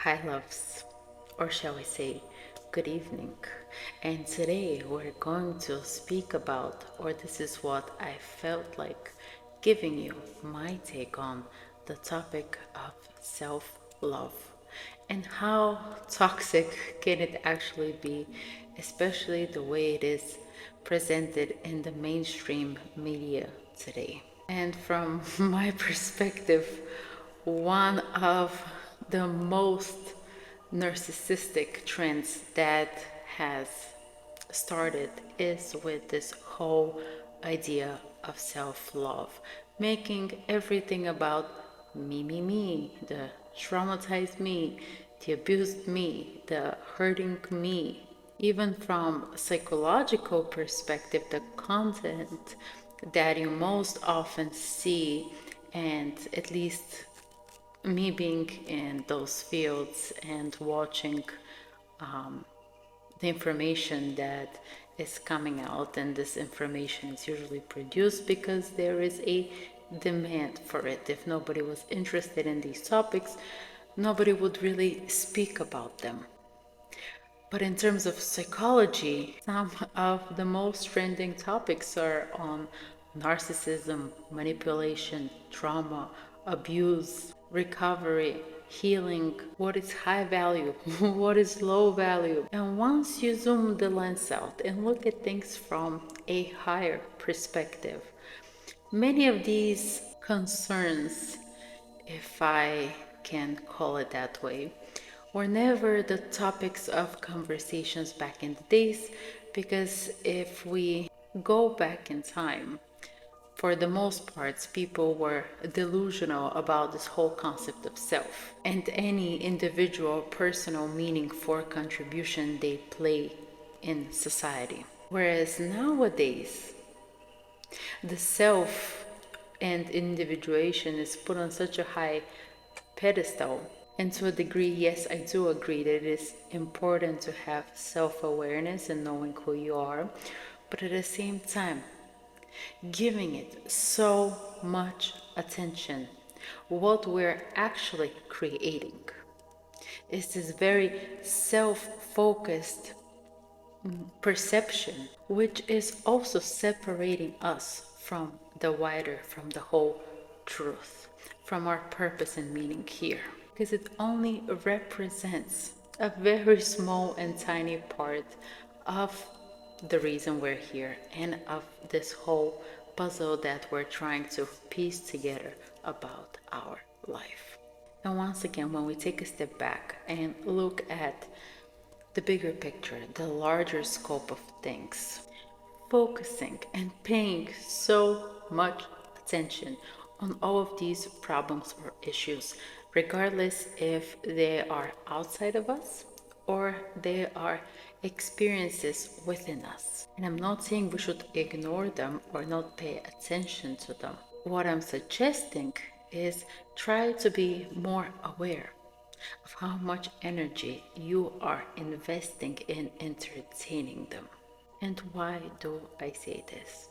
Hi, loves, or shall we say, good evening. And today we're going to speak about, or this is what I felt like giving you my take on the topic of self love and how toxic can it actually be, especially the way it is presented in the mainstream media today. And from my perspective, one of the most narcissistic trends that has started is with this whole idea of self-love, making everything about me, the traumatized me, the abused me, the hurting me. Even from a psychological perspective, the content that you most often see, and at least me being in those fields and watching the information that is coming out, and this information is usually produced because there is a demand for it. If nobody was interested in these topics, nobody would really speak about them. But in terms of psychology, some of the most trending topics are on narcissism, manipulation, trauma, abuse, recovery, healing, what is high value, what is low value. And once you zoom the lens out and look at things from a higher perspective, many of these concerns, if I can call it that way, were never the topics of conversations back in the days, because if we go back in time, for the most parts, people were delusional about this whole concept of self and any individual personal meaning for contribution they play in society. Whereas nowadays, the self and individuation is put on such a high pedestal. And to a degree, yes, I do agree that it is important to have self awareness and knowing who you are, but at the same time, giving it so much attention, what we're actually creating is this very self focused perception, which is also separating us from the wider, from the whole truth, from our purpose and meaning here. Because it only represents a very small and tiny part of the reason we're here and of this whole puzzle that we're trying to piece together about our life. And once again, when we take a step back and look at the bigger picture, the larger scope of things, focusing and paying so much attention on all of these problems or issues, regardless if they are outside of us or they are experiences within us. And I'm not saying we should ignore them or not pay attention to them. What I'm suggesting is try to be more aware of how much energy you are investing in entertaining them. And why do I say this?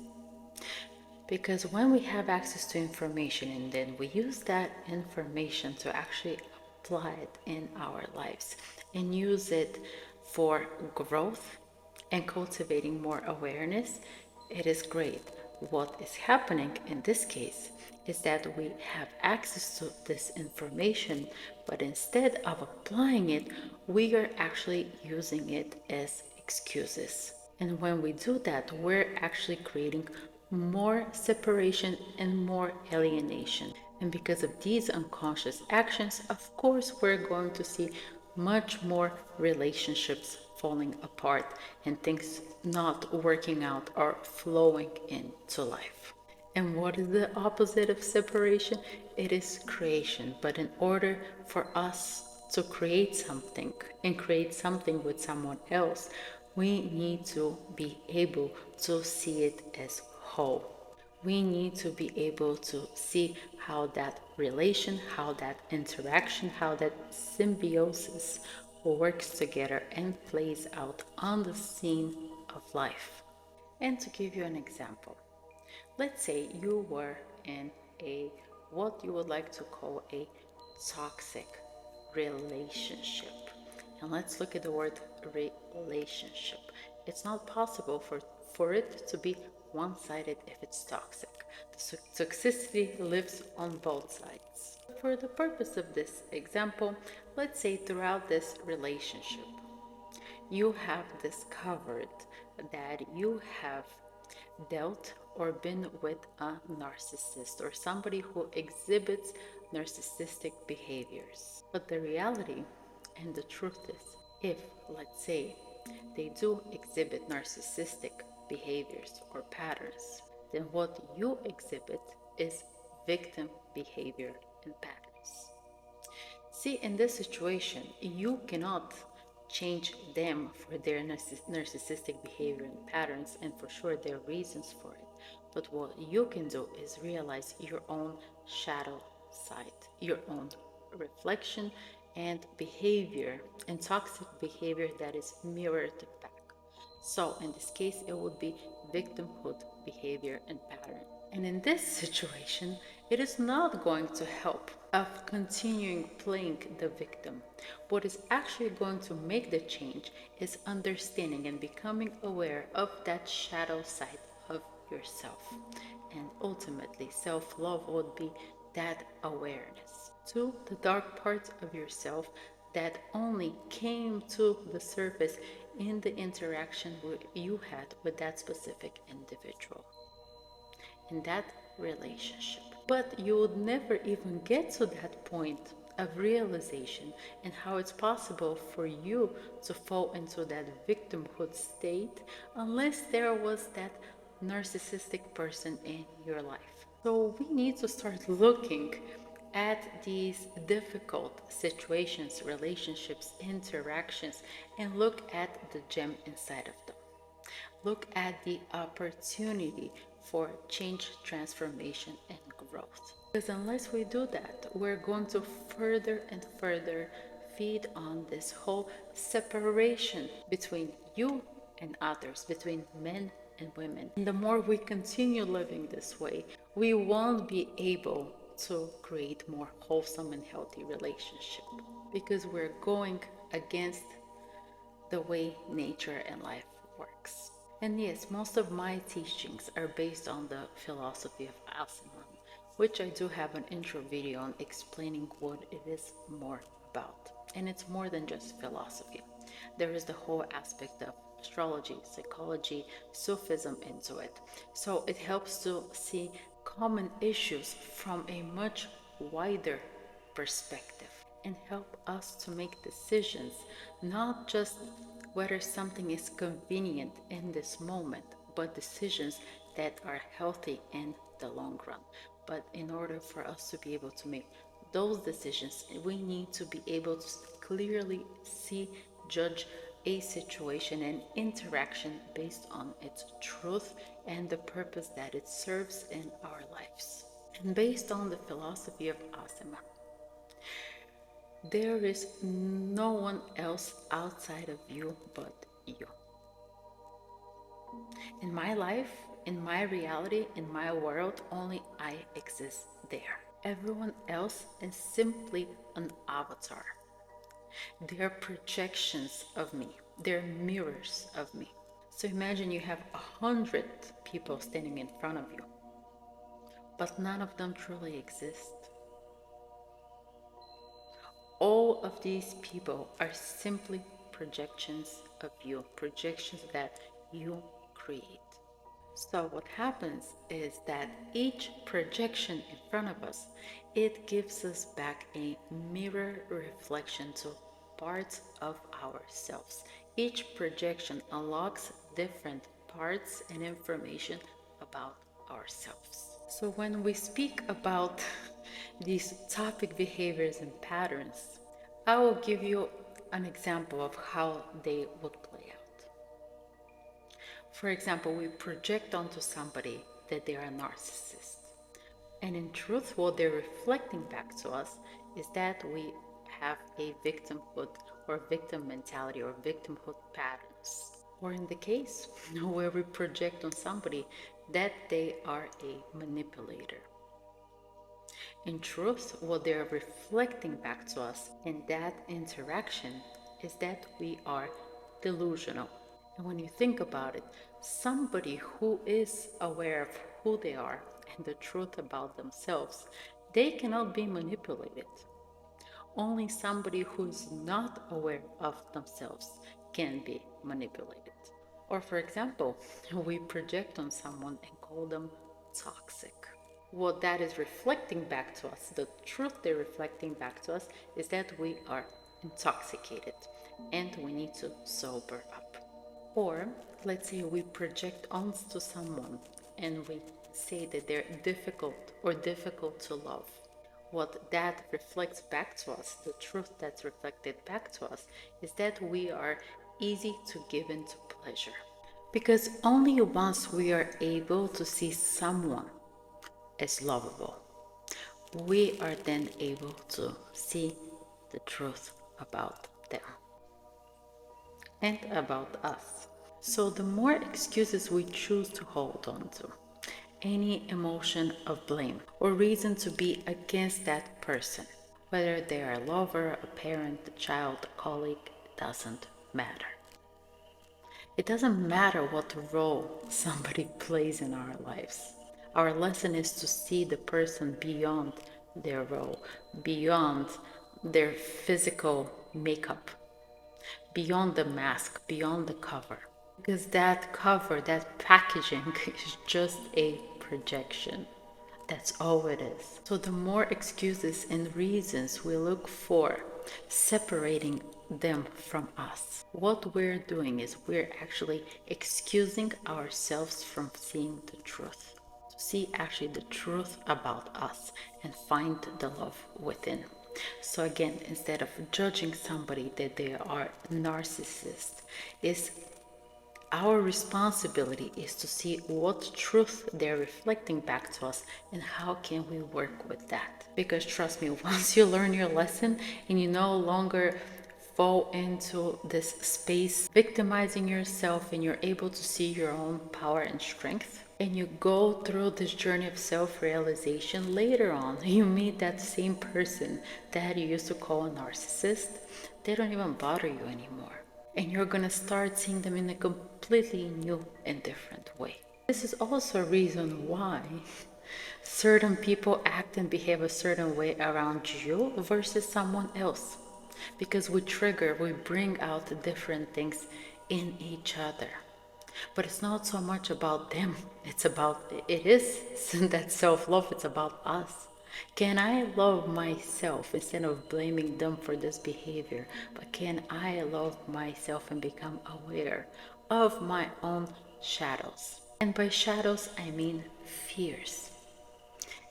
Because when we have access to information and then we use that information to actually apply it in our lives and use it for growth and cultivating more awareness, it is great. What is happening in this case is that we have access to this information, but instead of applying it, we are actually using it as excuses. And when we do that, we're actually creating more separation and more alienation. And because of these unconscious actions, of course, we're going to see much more relationships falling apart and things not working out or flowing into life. And what is the opposite of separation? It is creation. But in order for us to create something and create something with someone else, we need to be able to see it as whole. We need to be able to see how that relation, how that interaction, how that symbiosis works together and plays out on the scene of life. And to give you an example, let's say you were in a what you would like to call a toxic relationship. And let's look at the word relationship. It's not possible for it to be one-sided if it's toxic. The toxicity lives on both sides. For the purpose of this example, let's say throughout this relationship, you have discovered that you have dealt or been with a narcissist or somebody who exhibits narcissistic behaviors. But the reality and the truth is, if, let's say, they do exhibit narcissistic behaviors or patterns, then what you exhibit is victim behavior and patterns. See, in this situation, you cannot change them for their narcissistic behavior and patterns, and for sure their reasons for it. But what you can do is realize your own shadow side, your own reflection and behavior, and toxic behavior that is mirrored back. So in this case, it would be victimhood behavior and pattern. And in this situation, it is not going to help of continuing playing the victim. What is actually going to make the change is understanding and becoming aware of that shadow side of yourself. And ultimately, self-love would be that awareness to the dark parts of yourself that only came to the surface in the interaction you had with that specific individual in that relationship. But you would never even get to that point of realization and how it's possible for you to fall into that victimhood state unless there was that narcissistic person in your life. So we need to start looking at these difficult situations, relationships, interactions, and look at the gem inside of them. Look at the opportunity for change, transformation, and growth. Because unless we do that, we're going to further and further feed on this whole separation between you and others, between men and women. And the more we continue living this way, we won't be able to create more wholesome and healthy relationship because we're going against the way nature and life works. And yes, most of my teachings are based on the philosophy of Asimov, which I do have an intro video on explaining what it is more about. And it's more than just philosophy. There is the whole aspect of astrology, psychology, Sufism into it. So it helps to see common issues from a much wider perspective and help us to make decisions, not just whether something is convenient in this moment, but decisions that are healthy in the long run. But in order for us to be able to make those decisions, we need to be able to clearly see, judge a situation and interaction based on its truth and the purpose that it serves in our lives. And based on the philosophy of Asima, there is no one else outside of you but you. In my life, in my reality, in my world, only I exist there. Everyone else is simply an avatar. They're projections of me. They're mirrors of me. So imagine you have 100 people standing in front of you, but none of them truly exist. All of these people are simply projections of you, projections that you create. So what happens is that each projection in front of us, it gives us back a mirror reflection to parts of ourselves. Each projection unlocks different parts and information about ourselves. So when we speak about these topic behaviors and patterns, I will give you an example of how they would play out. For example, we project onto somebody that they are a narcissist. And in truth, what they're reflecting back to us is that we have a victimhood or victim mentality or victimhood patterns. Or in the case where we project on somebody that they are a manipulator. In truth, what they're reflecting back to us in that interaction is that we are delusional. And when you think about it, somebody who is aware of who they are and the truth about themselves, they cannot be manipulated. Only somebody who's not aware of themselves can be manipulated. Or, for example, we project on someone and call them toxic. What that is reflecting back to us, the truth they're reflecting back to us, is that we are intoxicated and we need to sober up. Or let's say we project onto someone and we say that they're difficult or difficult to love. What that reflects back to us, the truth that's reflected back to us, is that we are easy to give into pleasure. Because only once we are able to see someone as lovable, we are then able to see the truth about them and about us. So, the more excuses we choose to hold on to, any emotion of blame or reason to be against that person, whether they are a lover, a parent, a child, a colleague, it doesn't matter. It doesn't matter what role somebody plays in our lives. Our lesson is to see the person beyond their role, beyond their physical makeup, beyond the mask, beyond the cover. Because that cover, that packaging is just a projection. That's all it is. So the more excuses and reasons we look for separating them from us, what we're doing is we're actually excusing ourselves from seeing the truth. To see actually the truth about us and find the love within. So again, instead of judging somebody that they are narcissist, is our responsibility is to see what truth they're reflecting back to us and how can we work with that. Because trust me, once you learn your lesson and you no longer fall into this space victimizing yourself and you're able to see your own power and strength, and you go through this journey of self-realization, later on you meet that same person that you used to call a narcissist, they don't even bother you anymore. And you're gonna start seeing them in a completely new and different way. This is also a reason why certain people act and behave a certain way around you versus someone else. Because we bring out different things in each other. But it's not so much about them, it is that self-love, it's about us. Can I love myself instead of blaming them for this behavior? But can I love myself and become aware of my own shadows? And by shadows, I mean fears.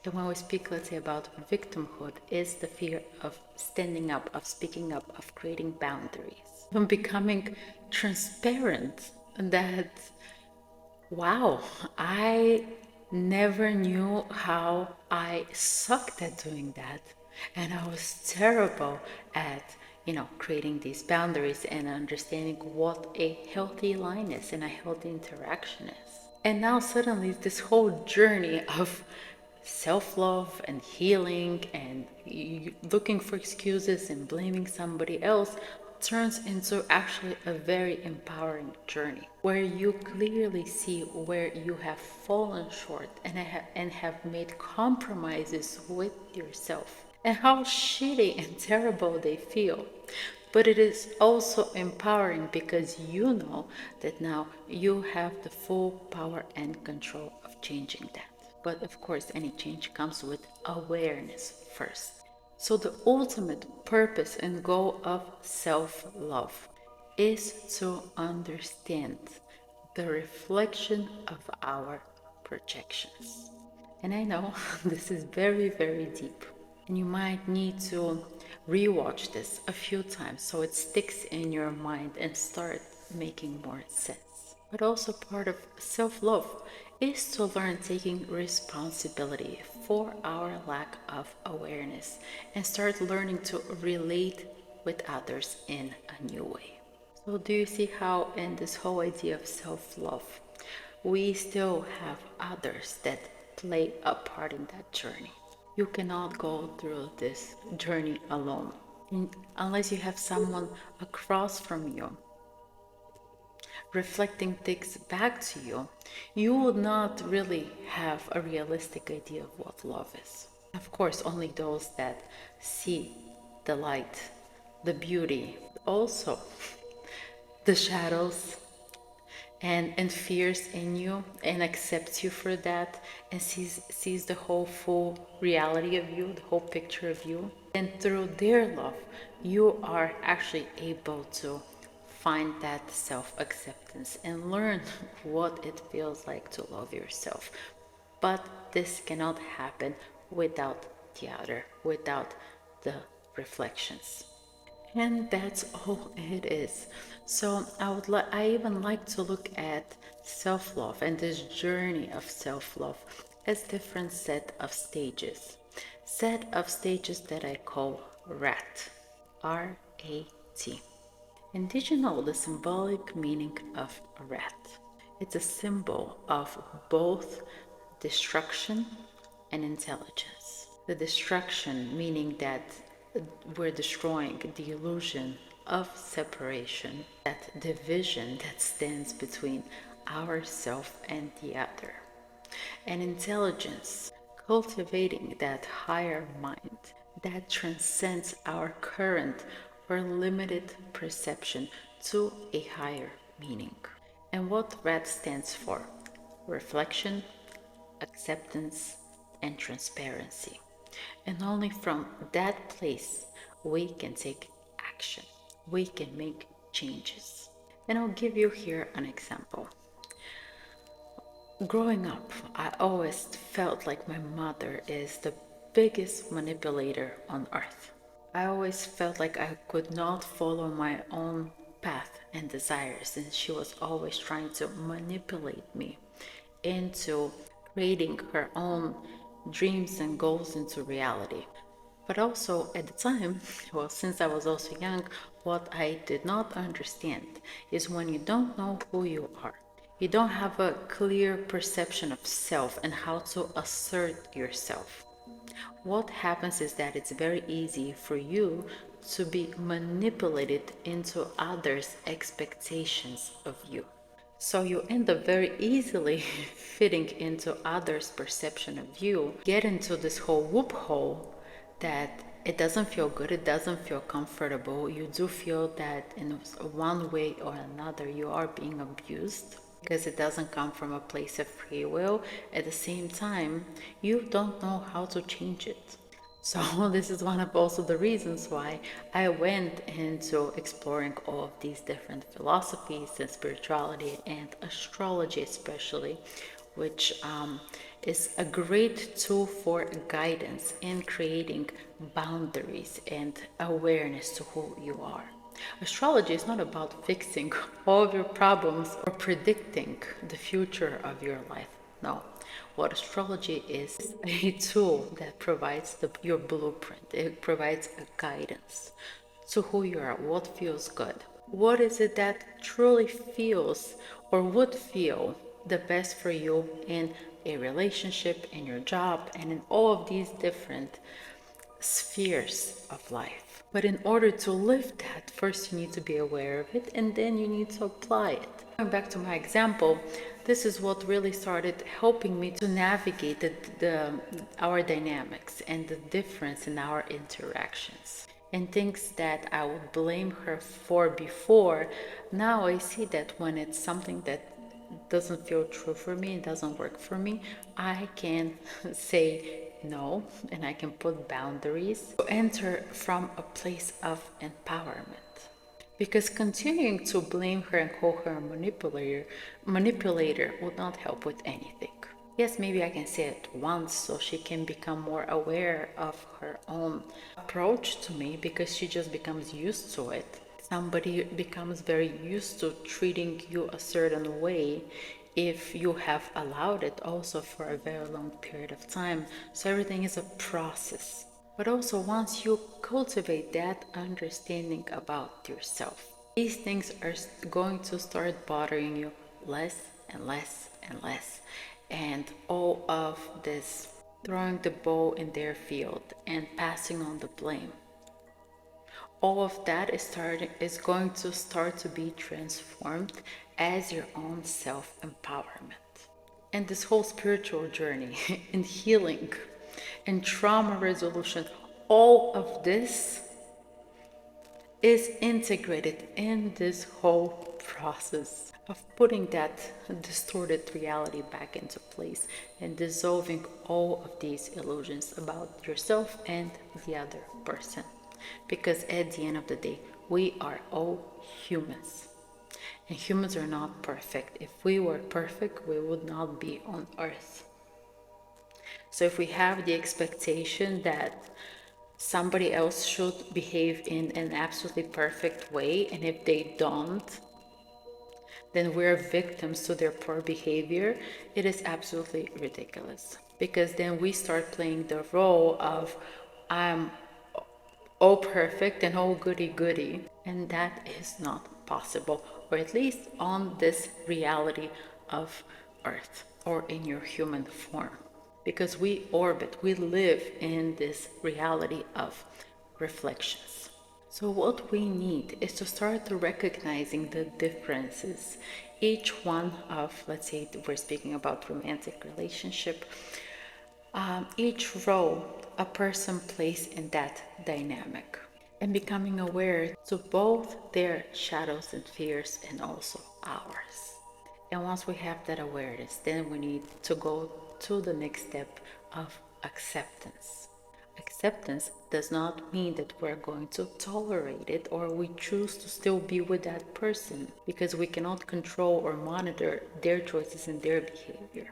And when we speak, let's say, about victimhood, is the fear of standing up, of speaking up, of creating boundaries, of becoming transparent that, wow, I never knew how I sucked at doing that. And I was terrible at, creating these boundaries and understanding what a healthy line is and a healthy interaction is. And now suddenly this whole journey of self-love and healing and looking for excuses and blaming somebody else turns into actually a very empowering journey where you clearly see where you have fallen short and have made compromises with yourself and how shitty and terrible they feel. But it is also empowering because you know that now you have the full power and control of changing that. But of course, any change comes with awareness first. So, the ultimate purpose and goal of self-love is to understand the reflection of our projections. And I know this is very, very deep. And you might need to rewatch this a few times so it sticks in your mind and start making more sense. But also part of self-love is to learn taking responsibility for our lack of awareness and start learning to relate with others in a new way. So do you see how in this whole idea of self-love, we still have others that play a part in that journey? You cannot go through this journey alone unless you have someone across from you reflecting things back to you. You would not really have a realistic idea of what love is. Of course, only those that see the light, the beauty, also the shadows and fears in you and accepts you for that and sees the whole full reality of you, the whole picture of you. And through their love, you are actually able to find that self-acceptance and learn what it feels like to love yourself. But this cannot happen without the other, without the reflections. And that's all it is. So I even like to look at self-love and this journey of self-love as different set of stages. Set of stages that I call RAT. R-A-T. And did you know the symbolic meaning of a rat? It's a symbol of both destruction and intelligence. The destruction meaning that we're destroying the illusion of separation, that division that stands between ourself and the other. And intelligence, cultivating that higher mind that transcends our current or limited perception to a higher meaning. And what RAD stands for? Reflection, acceptance, and transparency. And only from that place we can take action. We can make changes. And I'll give you here an example. Growing up, I always felt like my mother is the biggest manipulator on earth. I always felt like I could not follow my own path and desires, and she was always trying to manipulate me into creating her own dreams and goals into reality. But also at the time, well, since I was also young, what I did not understand is when you don't know who you are, you don't have a clear perception of self and how to assert yourself. What happens is that it's very easy for you to be manipulated into others' expectations of you. So you end up very easily fitting into others' perception of you, get into this whole loophole that it doesn't feel good, it doesn't feel comfortable. You do feel that in one way or another you are being abused because it doesn't come from a place of free will. At the same time, you don't know how to change it. So this is one of also the reasons why I went into exploring all of these different philosophies and spirituality and astrology especially, which is a great tool for guidance in creating boundaries and awareness to who you are. Astrology is not about fixing all of your problems or predicting the future of your life. No. What astrology is a tool that provides your blueprint. It provides a guidance to who you are, what feels good. What is it that truly feels or would feel the best for you in a relationship, in your job, and in all of these different spheres of life. But in order to live that, first you need to be aware of it and then you need to apply it. Going back to my example, this is what really started helping me to navigate our dynamics and the difference in our interactions. And things that I would blame her for before, now I see that when it's something that doesn't feel true for me, it doesn't work for me, I can say no and I can put boundaries to enter from a place of empowerment. Because continuing to blame her and call her a manipulator would not help with anything. Yes, maybe I can say it once so she can become more aware of her own approach to me because she just becomes used to it. Somebody becomes very used to treating you a certain way if you have allowed it also for a very long period of time. So everything is a process. But also once you cultivate that understanding about yourself, these things are going to start bothering you less and less and less. And all of this throwing the ball in their field and passing on the blame. All of that is going to start to be transformed as your own self-empowerment. And this whole spiritual journey and healing and trauma resolution, all of this is integrated in this whole process of putting that distorted reality back into place and dissolving all of these illusions about yourself and the other person. Because at the end of the day, we are all humans. And humans are not perfect. If we were perfect, we would not be on earth. So if we have the expectation that somebody else should behave in an absolutely perfect way, and if they don't, then we're victims to their poor behavior, it is absolutely ridiculous. Because then we start playing the role of I'm all perfect and all goody goody, and that is not possible, or at least on this reality of earth or in your human form. Because we orbit, we live in this reality of reflections. So what we need is to start recognizing the differences. Each one of, let's say we're speaking about romantic relationship, each role a person plays in that dynamic, and becoming aware to both their shadows and fears and also ours. And once we have that awareness, then we need to go to the next step of acceptance. Acceptance does not mean that we're going to tolerate it or we choose to still be with that person, because we cannot control or monitor their choices and their behavior.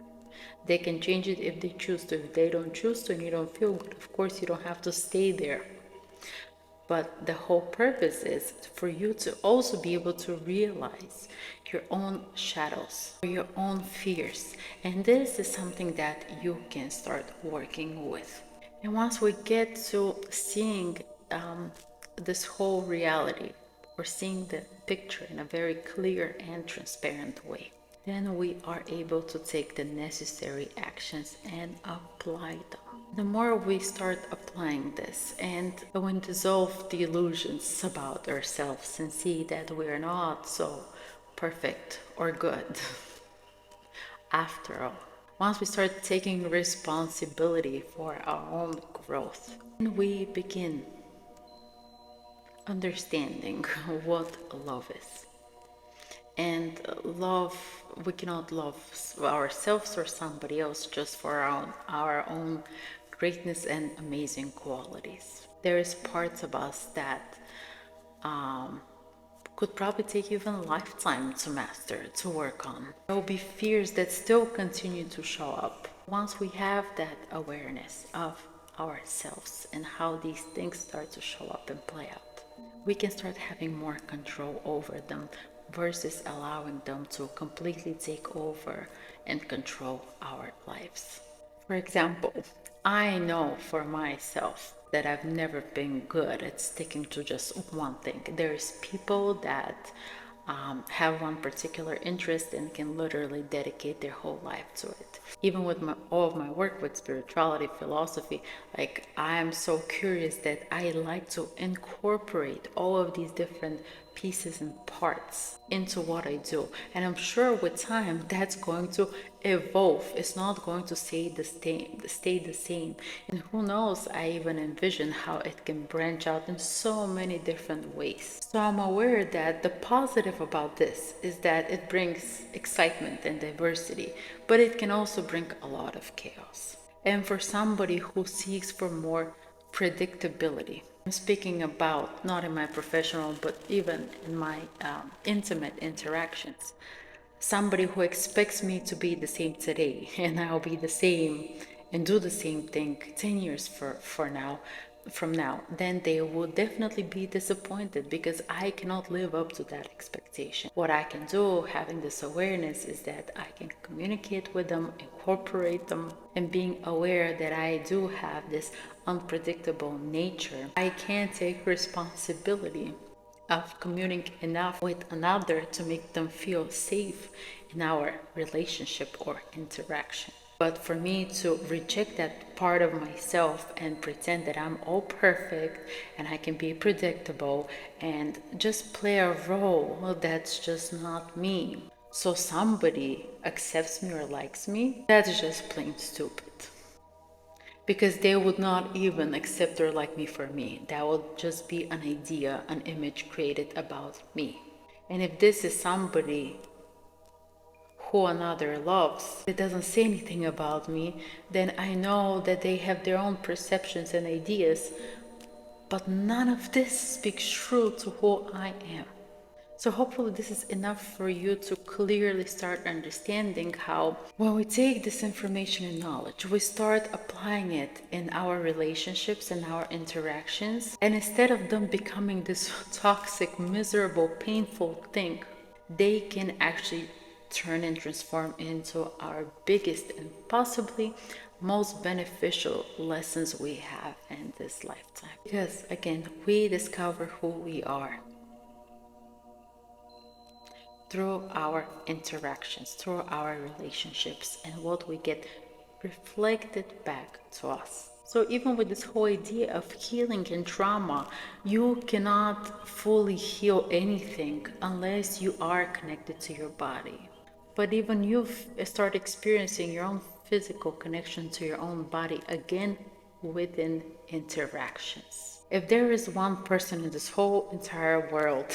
They can change it if they choose to. If they don't choose to and you don't feel good, of course you don't have to stay there. But the whole purpose is for you to also be able to realize your own shadows, your own fears. And this is something that you can start working with. And once we get to seeing this whole reality, or seeing the picture in a very clear and transparent way, then we are able to take the necessary actions and apply them. The more we start applying this, and when we dissolve the illusions about ourselves and see that we are not so perfect or good after all, once we start taking responsibility for our own growth, and we begin understanding what love is. And love, we cannot love ourselves or somebody else just for our own greatness and amazing qualities. There is parts of us that could probably take even a lifetime to master, to work on. There will be fears that still continue to show up. Once we have that awareness of ourselves and how these things start to show up and play out, we can start having more control over them versus allowing them to completely take over and control our lives. For example, I know for myself that I've never been good at sticking to just one thing. There's people that have one particular interest and can literally dedicate their whole life to it. Even with all of my work with spirituality, philosophy, like I am so curious that I like to incorporate all of these different pieces and parts into what I do. And I'm sure with time that's going to evolve. It's not going to stay the same. And who knows, I even envision how it can branch out in so many different ways. So I'm aware that the positive about this is that it brings excitement and diversity, but it can also bring a lot of chaos. And for somebody who seeks for more predictability, I'm speaking about not in my professional, but even in my intimate interactions. Somebody who expects me to be the same today and I'll be the same and do the same thing 10 years from now, then they will definitely be disappointed because I cannot live up to that expectation. What I can do, having this awareness, is that I can communicate with them, incorporate them, and being aware that I do have this unpredictable nature, I can take responsibility of communicating enough with another to make them feel safe in our relationship or interaction. But for me to reject that part of myself and pretend that I'm all perfect and I can be predictable and just play a role, well, that's just not me. So somebody accepts me or likes me, that's just plain stupid. Because they would not even accept or like me for me. That would just be an idea, an image created about me. And if this is somebody who another loves, it doesn't say anything about me, then I know that they have their own perceptions and ideas, but none of this speaks true to who I am. So hopefully this is enough for you to clearly start understanding how when we take this information and knowledge, we start applying it in our relationships and our interactions. And instead of them becoming this toxic, miserable, painful thing, they can actually turn and transform into our biggest and possibly most beneficial lessons we have in this lifetime. Because again, we discover who we are through our interactions, through our relationships, and what we get reflected back to us. So even with this whole idea of healing and trauma, you cannot fully heal anything unless you are connected to your body. But even you start experiencing your own physical connection to your own body again within interactions. If there is one person in this whole entire world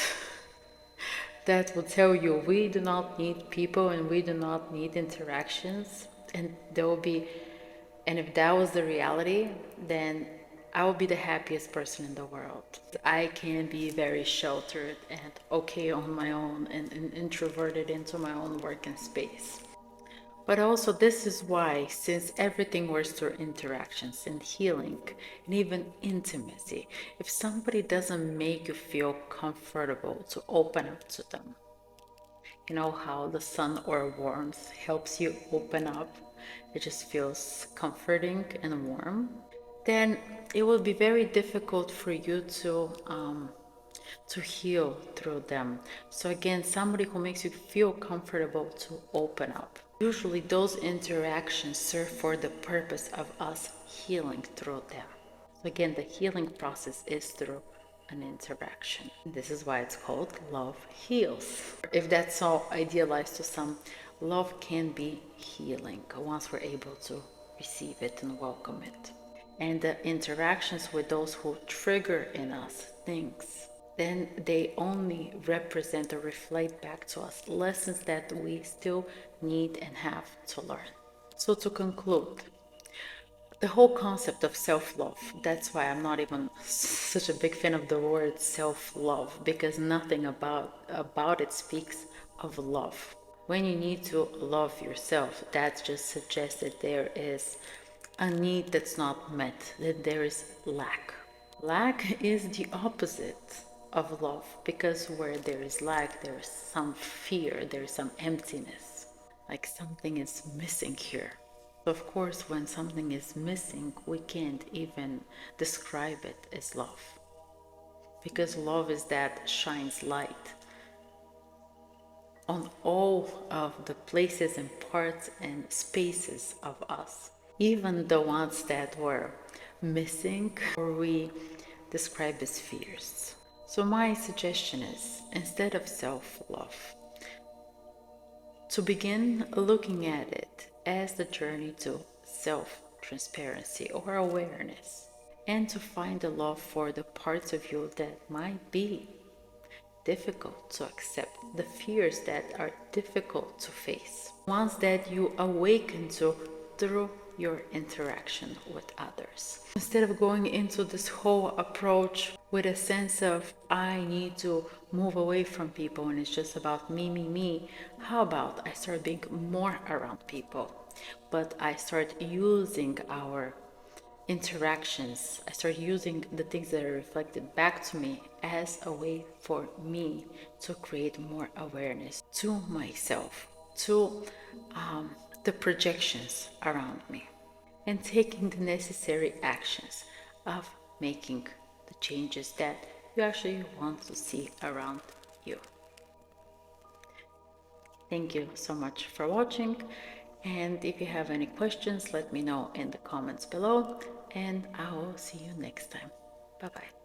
that will tell you we do not need people and we do not need interactions, and there will be, and if that was the reality, then I will be the happiest person in the world. I can be very sheltered and okay on my own and introverted into my own working space. But also, this is why, since everything works through interactions and healing and even intimacy, if somebody doesn't make you feel comfortable to open up to them, you know how the sun or warmth helps you open up, it just feels comforting and warm, then it will be very difficult for you to heal through them. So again, somebody who makes you feel comfortable to open up. Usually those interactions serve for the purpose of us healing through them. So again, the healing process is through an interaction. This is why it's called love heals. If that's so idealized to some, love can be healing once we're able to receive it and welcome it. And the interactions with those who trigger in us things, then they only represent or reflect back to us lessons that we still need and have to learn. So to conclude, the whole concept of self-love, that's why I'm not even such a big fan of the word self-love, because nothing about it speaks of love. When you need to love yourself, that just suggests that there is a need that's not met, that there is lack. Lack is the opposite of love, because where there is lack, there is some fear, there is some emptiness, like something is missing here. Of course, when something is missing, we can't even describe it as love, because love is that shines light on all of the places and parts and spaces of us, even the ones that were missing or we describe as fears. So my suggestion is, instead of self-love, to begin looking at it as the journey to self-transparency or awareness, and to find a love for the parts of you that might be difficult to accept, the fears that are difficult to face, ones that you awaken to through your interaction with others. Instead of going into this whole approach with a sense of I need to move away from people and it's just about me, how about I start being more around people, but I start using our interactions, I start using the things that are reflected back to me as a way for me to create more awareness to myself, to the projections around me, and taking the necessary actions of making the changes that you actually want to see around you. Thank you so much for watching, And if you have any questions, let me know in the comments below, and I will see you next time. Bye bye.